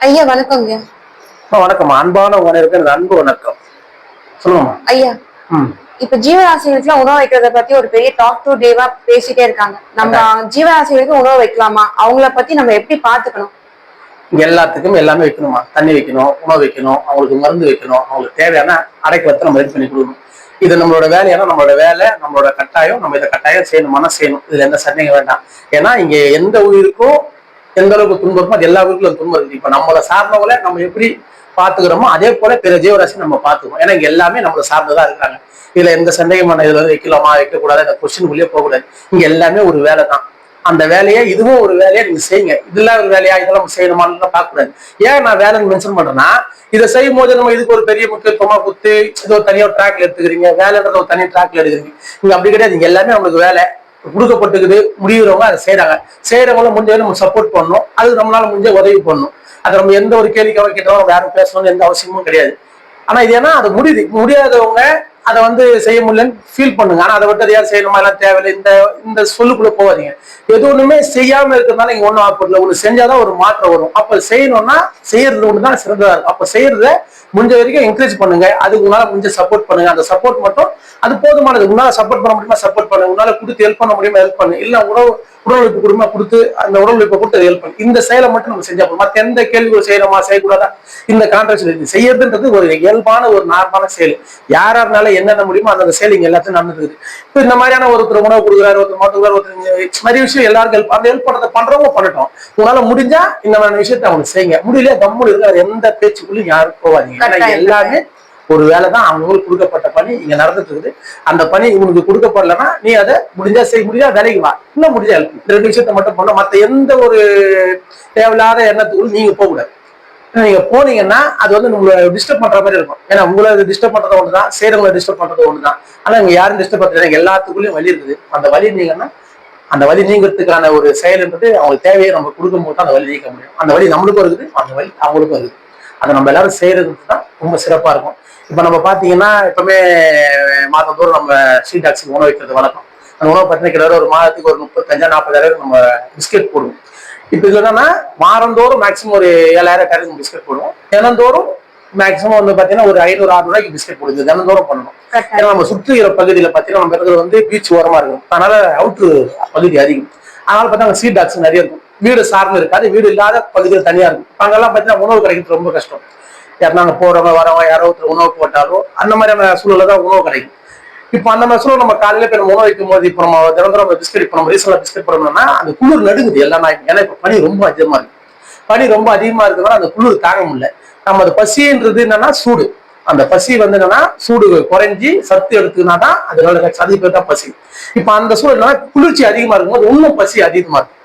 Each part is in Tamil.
ஐயா வணக்கங்க. வணக்கம். அன்பான உணர்வுக்கு எனது அன்பு வணக்கம். சொல்லுங்கம்மா. ஐயா, ம். இப்ப ஜீவராசிகளுக்கு உணவு வைக்கிறத பத்தி ஒரு பெரிய டாக் டு டேவா பேசிட்டே இருக்காங்க. நம்ம ஜீவராசிகளுக்கு உணவு வைக்கலாமா? அவங்கள பத்தி நம்ம எப்படி பாத்துக்கணும்? எல்லாத்துக்கும் எல்லாமே வைக்கணுமா. தண்ணி வைக்கணும், உணவு வைக்கணும், அவங்களுக்கு மருந்து வைக்கணும், அவங்களுக்கு தேவையான அடைக்கலத்தை நம்ம ரெடி பண்ணி கொடுக்கணும். இது நம்மளோட வேலையான நம்மளோட வேலை, நம்மளோட கட்டாயம். நம்ம இதை கட்டாயம் செய்யணுமானா செய்யணும். இதுல எந்த சந்தேகம் வேண்டாம். ஏன்னா இங்க எந்த உயிருக்கும் எந்த அளவுக்கு துன்பம் இருக்கும், அது எல்லா உயிருக்கும் துன்பம் இருக்கு. இப்ப நம்மளை சார்ந்தவங்களை நம்ம எப்படி பாத்துக்கிறோமோ அதே போல பிற ஜீவராசி நம்ம பாத்துக்கணும். ஏன்னா இங்க எல்லாமே நம்மளை சார்ந்ததா இருக்காங்க. இதுல எந்த சந்தேகமான இதுல வந்து வைக்கலாமா வைக்கக்கூடாது அந்த கொஸ்டின் போகக்கூடாது. இங்க எல்லாமே ஒரு வேலை தான். அந்த வேலையை இதுவும் ஒரு வேலையை நீங்க செய்யுங்க. இதெல்லாம் ஒரு வேலையா இதெல்லாம் நம்ம செய்யணுமான்னு பார்க்க கூடாது. ஏன் நான் வேலைன்னு மென்ஷன் பண்றேன்னா, இதை செய்யும் போது நம்ம இதுக்கு ஒரு பெரிய முக்கியத்துவமா கொடுத்து இது ஒரு தனியா ட்ராக்ல எடுத்துக்கிறீங்க, வேலைன்றத ஒரு தனி ட்ராக்ல எடுக்கிறீங்க. இங்க அப்படி கிடையாது. இங்க எல்லாமே நம்மளுக்கு வேலை கொடுக்கப்பட்டுக்குது. முடிவுறவங்க அதை செய்யறவங்கள முடிஞ்ச நம்ம சப்போர்ட் பண்ணணும். அது நம்மளால முடிஞ்ச உதவி பண்ணணும். அதை நம்ம எந்த ஒரு கேள்வி கேட்டாலும் நம்ம யாரும் பேசணும்னு எந்த அவசியமும் கிடையாது. ஆனா இது ஏன்னா அது முடியாதவங்க அதை வந்து செய்ய முடியலன்னு ஃபீல் பண்ணுங்க. ஆனா அதை விட்டு அதை யாரும் செய்யணுமா எல்லாம் தேவையில்லை இந்த இந்த சொல்லுக்குள்ள போவாதீங்க. எது ஒண்ணுமே செய்யாம இருக்கிறதுனால இங்க ஒண்ணும் ஆப்படல. ஒண்ணு செஞ்சாதான் ஒரு மாற்றம் வரும். அப்ப செய்யணும்னா செய்யறது ஒண்ணுதான் சிறந்ததா இருக்கும். அப்ப செய்யறத முடிஞ்ச வரைக்கும் என்கரேஜ் பண்ணுங்க. அதுக்கு உங்களால முடிஞ்ச சப்போர்ட் பண்ணுங்க. அந்த சப்போர்ட் மட்டும் அது போதுமானது. உங்களால சப்போர்ட் பண்ண முடியுமா சப்போர்ட் பண்ணுங்க. உங்களால கொடுத்து ஹெல்ப் பண்ண முடியுமா ஹெல்ப் பண்ணுங்க. இல்ல உடல் உழைப்பு கொடுமா கொடுத்து அந்த உடல் உழைப்பை கொடுத்து ஹெல்ப் பண்ணு. இந்த செயலை மட்டும் நம்ம செஞ்சா போதும். மத்த எந்த கேள்விகள் செய்யணுமா செய்யக்கூடாதா இந்த கான்ட்ராக்ட் செய்யறதுன்றது ஒரு இயல்பான ஒரு நார்மலான செயல். யாராருனால என்னென்ன முடியுமோ அந்த செயல் இங்க எல்லாத்தையும் நடந்துருக்குது. இப்ப இந்த மாதிரியான ஒருத்தர் உணவு கொடுக்குறாரு, ஒருத்தர் மாத்துறாரு, ஒருத்தர் நிறைய விஷயம் எல்லாருக்கும் ஹெல்ப் அந்த ஹெல்ப் பண்றதை பண்றவங்க பண்ணட்டும். உங்களால முடிஞ்சா இந்த மாதிரி விஷயத்த அவங்களுக்கு செய்யுங்க. முடியல கம்முன்னு இருக்கு. எந்த பேச்சுக்குள்ளும் யாரும் போவாதீங்க. எல்லாமே ஒரு வேலைதான். அவங்களுக்கு கொடுக்கப்பட்ட பணி இங்க நடந்துட்டு இருக்குது. அந்த பணி உனக்கு கொடுக்கப்படலன்னா நீ அதை முடிஞ்சா செய்ய முடிஞ்சா வேலைக்கு வா, இன்னும் முடிஞ்சா இந்த ரெண்டு விஷயத்த மட்டும் பண்ண. மத்த எந்த ஒரு தேவையில்லாத எண்ணத்துக்குள்ள நீங்க போகக்கூடாது. நீங்க போனீங்கன்னா அது வந்து உங்களை டிஸ்டர்ப் பண்ற மாதிரி இருக்கும். ஏன்னா உங்களை டிஸ்டர்ப் பண்றது ஒண்ணுதான், செய்யறவங்களை டிஸ்டர்ப் பண்றது ஒண்ணுதான். ஆனா இங்க யாரும் டிஸ்டர்ப் பண்றது எல்லாத்துக்குள்ளயும் வலி இருக்குது. அந்த வலி நீங்கன்னா அந்த வலி நீங்கிறதுக்கான ஒரு செயல்ன்றது அவங்களுக்கு தேவையை நம்ம கொடுக்கும் போது அந்த வலி நீக்க முடியும். அந்த வலி நம்மளுக்கும் இருக்குது, அந்த வலி அவங்களுக்கும் இருக்குது. அதை நம்ம எல்லாரும் செய்யறது தான் ரொம்ப சிறப்பா இருக்கும். இப்ப நம்ம பாத்தீங்கன்னா எப்பவுமே மாதந்தோறும் நம்ம ஸ்ட்ரீட் டாக்ஸுக்கு உணவு வைக்கிறது வழக்கம். அந்த உணவு பார்த்தீங்கன்னா கிட்ட ஒரு மாதத்துக்கு ஒரு 35,000-40,000 நம்ம பிஸ்கெட் போடுவோம். இப்ப இதுல என்னன்னா வாரந்தோறும் மேக்சிமம் ஒரு 7,000 பிஸ்கெட் போடுவோம். தினந்தோறும் மேக்சிமம் வந்து பாத்தீங்கன்னா ஒரு 500-600 பிஸ்கெட் போடுது. தினந்தோறும் பண்ணணும். ஏன்னா நம்ம சுற்றுகிற பகுதியில பாத்தீங்கன்னா நம்ம இருக்கிறது வந்து பீச் ஓரமா இருக்கும். அதனால அவுட்ரு பகுதி அதிகம். அதனால பார்த்தா ஸ்ட்ரீட் டாக்ஸ் நிறைய இருக்கும். வீடு சார்ந்து இருக்காது, வீடு இல்லாத பகுதியில் தனியா இருக்கும். அங்கெல்லாம் பாத்தீங்கன்னா உணவு கிடைக்கிறது ரொம்ப கஷ்டம். யாருனாங்க போறவங்க வரவங்க யாரோ ஒருத்தர் உணவு போட்டாலும் அந்த மாதிரியான சூழல தான் உணவு கிடைக்கும். இப்போ அந்த மாதிரி சூழல் நம்ம காலையில போய் உணவு வைக்கும் போது இப்போ நம்ம தினந்தோறும் பிஸ்கெட் இப்போ நம்ம ரீசெண்டாக பிஸ்கெட் போடணும்னா அந்த குளிர் நடுங்குது எல்லா நாயும். ஏன்னா இப்போ பனி ரொம்ப அதிகமா இருக்கு. பனி ரொம்ப அதிகமா இருக்கிறதுனால அந்த குளிர் தாங்க முடியல. நம்ம அந்த பசின்றது என்னன்னா சூடு. அந்த பசி வந்து என்னன்னா சூடு குறைஞ்சி சத்து எடுத்துனாதான் அதனால அதிக பேர் தான் பசி. இப்போ அந்த சூழல் என்னன்னா குளிர்ச்சி அதிகமா இருக்கும்போது இன்னும் பசி அதிகமா இருக்கும்.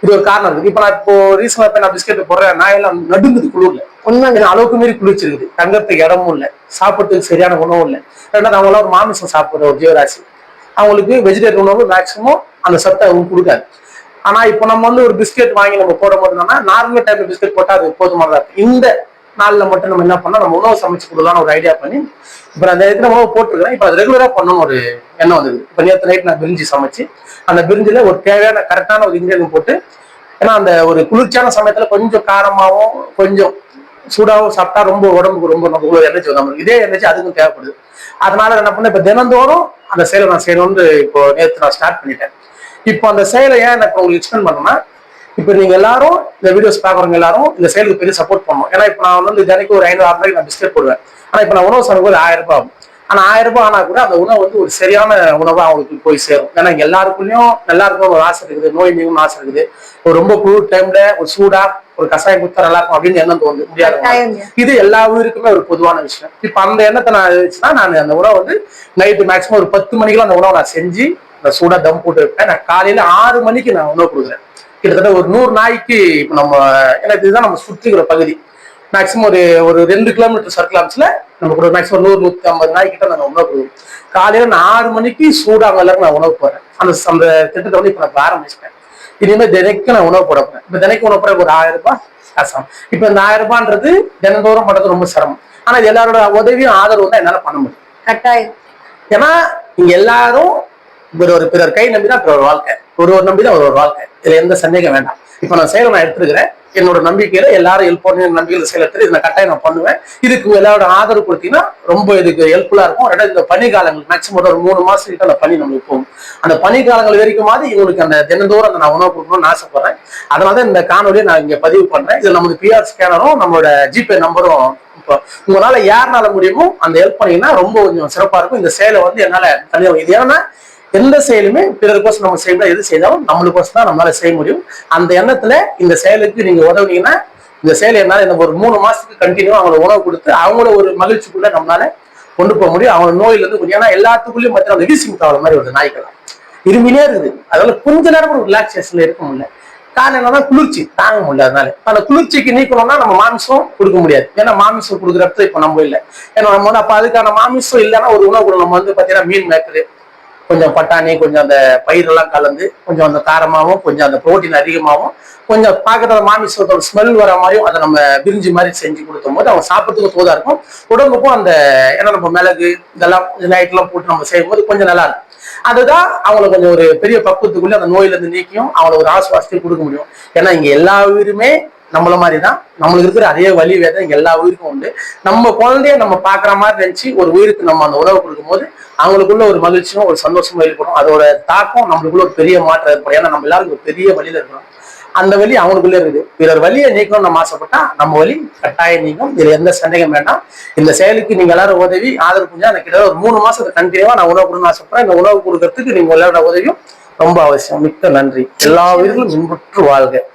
இது ஒரு காரணம் இருக்கு. இப்ப நான் இப்போ ரீசெண்டா போய் நான் பிஸ்கெட் போடுறேன், நான் எல்லாம் நடுங்குது குளிர்ல. உண்மை அளவுக்கு மீறி குளிர்ச்சி இருக்குது. தங்கறதுக்கு இடமும் இல்லை, சாப்பிட்றதுக்கு சரியான உணவும் இல்லை. ரெண்டாவது அவங்களாம் ஒரு மாமிசம் சாப்பிடுற ஒரு ஜீவராசி. அவங்களுக்கு வெஜிடேரியன் உணவு மேக்சிமம் அந்த சத்தை அவங்க கொடுக்காது. ஆனா இப்போ நம்ம வந்து ஒரு பிஸ்கெட் வாங்கி நம்ம போடும் போது என்னன்னா நார்மல் டைப்ல பிஸ்கெட் போட்டா அது போதுமானதா இருக்கு. இந்த நாள்ல மட்டும் நம்ம என்ன பண்ணோம், நம்ம உணவு சமைச்சு கொடுக்கலாம்னு ஒரு ஐடியா பண்ணி இப்ப அந்த இடத்துல உணவு போட்டுருக்கேன். இப்ப அது ரெகுலரா பண்ணணும் ஒரு எண்ணம் வந்தது. இப்ப நேற்று நைட் நான் பிரிஞ்சி சமைச்சு அந்த பிரிஞ்சில ஒரு தேவையான கரெக்டான ஒரு இன்கிரீடியன்ட் போட்டு, ஏன்னா அந்த ஒரு குளிர்ச்சியான சமயத்துல கொஞ்சம் காரமாவும் கொஞ்சம் சூடாகவும் சாப்பிட்டா ரொம்ப உடம்புக்கு ரொம்ப நம்ம எனர்ஜி வரும். இதே எனர்ஜி அதுக்கும் தேவைப்படுது. அதனால என்ன பண்ண இப்ப தினந்தோறும் அந்த செயலை நான் செய்யணும்னு இப்போ நேற்று நான் ஸ்டார்ட் பண்ணிட்டேன். இப்போ அந்த செயலை ஏன் எனக்கு உங்களுக்கு எக்ஸ்பிளைன் பண்ணணும்னா, இப்ப நீங்க எல்லாரும் இந்த வீடியோஸ் பாக்குறவங்க எல்லாரும் இந்த செயலுக்கு பெரிய சப்போர்ட் பண்ணணும். ஏன்னா இப்ப நான் வந்து தினைக்கு ஒரு 500-600 நான் பிஸ்கெட் போடுவேன். ஆனா இப்ப நான் உணவு சமைக்கும் ஒரு 1000 ரூபாய் ஆகும். ஆனா 1000 ரூபாய் ஆனா கூட அந்த உணவு வந்து ஒரு சரியான உணவா அவங்களுக்கு போய் சேரும். ஏன்னா எல்லாருக்குள்ளயும் எல்லாருக்கும் ஒரு ஆசை இருக்குது, நோய் நீங்கும் ஆசை இருக்குது. ஒரு ரொம்ப குளிர் டைம்ல ஒரு சூடா ஒரு கஷாயம் குத்தா நல்லா இருக்கும் அப்படின்னு எண்ணம் தோணுது முடியாது. இது எல்லா ஊருக்குமே ஒரு பொதுவான விஷயம். இப்ப அந்த எண்ணத்தை நான் வச்சுன்னா நான் அந்த உணவை வந்து நைட்டு மேக்சிமம் ஒரு 10 மணிக்கெல்லாம் அந்த உணவை நான் செஞ்சு அந்த சூடா தம் போட்டு வைப்பேன். நான் காலையில 6 மணிக்கு நான் உணவு கொடுக்குறேன். கிட்டத்தட்ட ஒரு 100 நாய்க்கு இப்ப நம்ம எனக்கு இதுதான் நம்ம சுற்றிக்கிற பகுதி. மேக்சிமம் ஒரு 2 கிலோமீட்டர் சர்க்கிள் ஆம்ஸ்ல நமக்கு ஒரு மேக்சிமம் 100-150 நாய்க்கிட்ட நான் உணவு கொடுக்குறேன். காலையில நான் 6 மணிக்கு சூடாக எல்லாரும் நான் உணவு போறேன். அந்த திட்டத்தை வந்து இப்ப நான் ஆரம்பிச்சிட்டேன். இனிமே தினைக்கு நான் உணவு போட போறேன். இப்ப தினைக்கு உணவு போற ஒரு 1000 ரூபாய் கஷ்டம். இப்ப இந்த 1000 ரூபான்றது தினந்தோறும் பண்றது ரொம்ப சிரமம். ஆனா இது எல்லாரோட உதவியும் ஆதரவு தான் என்னால பண்ண முடியும். கட்டாயம். ஏன்னா இங்க எல்லாரும் பிறர் கை நம்பிதான் பிறர் வாழ்க்கை, ஒரு நம்பிதான் ஒரு வாழ்க்கை. இதுல எந்த சந்தேகம் வேண்டாம். இப்ப நான் செயலை நான் எடுத்துருக்கிறேன். என்னோட நம்பிக்கையில எல்லாரும் ஹெல்ப் பண்ணி நம்பிக்கையில செயலத்தில் இந்த கட்டாயம் நான் பண்ணுவேன். இதுக்கு எல்லாரோட ஆதரவு கொடுத்தீங்கன்னா ரொம்ப இதுக்கு ஹெல்ப்ஃபுல்லா இருக்கும். ரெண்டாவது இந்த பனிக்காலங்கள் மேக்சிமம் ஒரு 3 மாசத்துக்கிட்ட அந்த பனி நம்மளுக்கு போகும். அந்த பனிக்காலங்கள் வரைக்குமாவது இவங்களுக்கு அந்த தினந்தோறும் அந்த நான் உணவு கொடுக்கணும்னு ஆசைப்படுறேன். அதனாலதான் இந்த காணொலியை நான் இங்க பதிவு பண்றேன். இதுல நமக்கு PR ஸ்கேனரும் நம்மளோட ஜிபே நம்பரும் இப்போ உங்களால யாருனால முடியுமோ அந்த ஹெல்ப் பண்ணீங்கன்னா ரொம்ப கொஞ்சம் சிறப்பா இருக்கும். இந்த செயலை வந்து என்னால தனியாக இது ஏன்னா எந்த செயலுமே பிறருக்கோசம் நம்ம செய்யணும், எது செய்தாலும் நம்மளுக்கோசம் தான் நம்மளால செய்ய முடியும். அந்த எண்ணத்துல இந்த செயலுக்கு நீங்க உதவுனீங்கன்னா இந்த செயலை என்னால இந்த ஒரு 3 மாசத்துக்கு கண்டினியூ அவங்களை உணவு கொடுத்து அவங்கள ஒரு மகிழ்ச்சிக்குள்ள நம்மளால கொண்டு போக முடியும். அவங்க நோயில இருந்து கொஞ்சம் ஏன்னா எல்லாத்துக்குள்ளயும் மற்ற அந்த வீசிங் ப்ராப்ளம் மாதிரி ஒரு நாய்க்கலாம் இருமினே இருக்குது. அதனால கொஞ்ச நேரம் ஒரு ரிலாக்ஸேஷன்ல இருக்க முடியல. காரணம் என்னன்னா குளிர்ச்சி தாங்க முடியல. அதனால அந்த குளிர்ச்சிக்கு நீக்கணும்னா நம்ம மாமிசம் கொடுக்க முடியாது. ஏன்னா மாமிசம் கொடுக்குறப்ப இப்ப நம்ம இல்லை. ஏன்னா நம்ம வந்து அப்ப அதுக்கான மாமிசம் இல்லைன்னா ஒரு உணவு நம்ம வந்து பாத்தீங்கன்னா மீன் மேக்கரு கொஞ்சம் பட்டாணி கொஞ்சம் அந்த பயிரெல்லாம் கலந்து கொஞ்சம் அந்த காரமாகவும் கொஞ்சம் அந்த புரோட்டீன் அதிகமாகவும் கொஞ்சம் பார்க்கறத மாமிசத்தோட ஸ்மெல் வர மாதிரியும் அதை நம்ம பிரிஞ்சு மாதிரி செஞ்சு கொடுக்கும் போது அவங்க சாப்பிட்றதுக்கு தோதா இருக்கும். உடம்புக்கும் அந்த ஏன்னா நம்ம மிளகு இதெல்லாம் நைட்லாம் போட்டு நம்ம செய்யும் போது கொஞ்சம் நல்லா இருக்கும். அதுதான் அவங்களை கொஞ்சம் ஒரு பெரிய பக்குவத்துக்குள்ளே அந்த நோயில இருந்து நீக்கியும் அவங்களை ஒரு ஆசுவாசத்தையும் கொடுக்க முடியும். ஏன்னா இங்க எல்லா உயிருமே நம்மள மாதிரிதான், நம்மளுக்கு இருக்கிற அதே வலி வேதனை இங்க எல்லா உயிருக்கும் உண்டு. நம்ம குழந்தைய நம்ம பாக்குற மாதிரி நினைச்சு ஒரு உயிருக்கு நம்ம அந்த உணவு கொடுக்கும் போது அவங்களுக்குள்ள ஒரு மகிழ்ச்சியும் ஒரு சந்தோஷமும் ஏற்படும். அதோட தாக்கம் நம்மளுக்குள்ள ஒரு பெரிய மாற்றம் ஏற்படும். ஏன்னா நம்ம எல்லாரும் ஒரு பெரிய வழியில இருக்கணும். அந்த வலி அவங்களுக்குள்ளே இருக்குது. பிறர் வலியை நீக்கணும் நம்ம ஆசைப்பட்டா நம்ம வலி கட்டாயம் நீக்கும். இதுல எந்த சந்தேகம் வேண்டாம். இந்த செயலுக்கு நீங்க எல்லாரும் உதவி ஆதரவு புரிஞ்சா எனக்கு கிட்ட ஒரு 3 மாசத்துக்கு கண்டினியூவா நான் உணவு கொடுக்கணும்னு ஆசைப்படுறேன். இந்த உணவு கொடுக்கறதுக்கு நீங்க எல்லாரோட உதவியும் ரொம்ப அவசியம். மிக்க நன்றி. எல்லா உயிர்களும் இன்புற்று வாழ்க.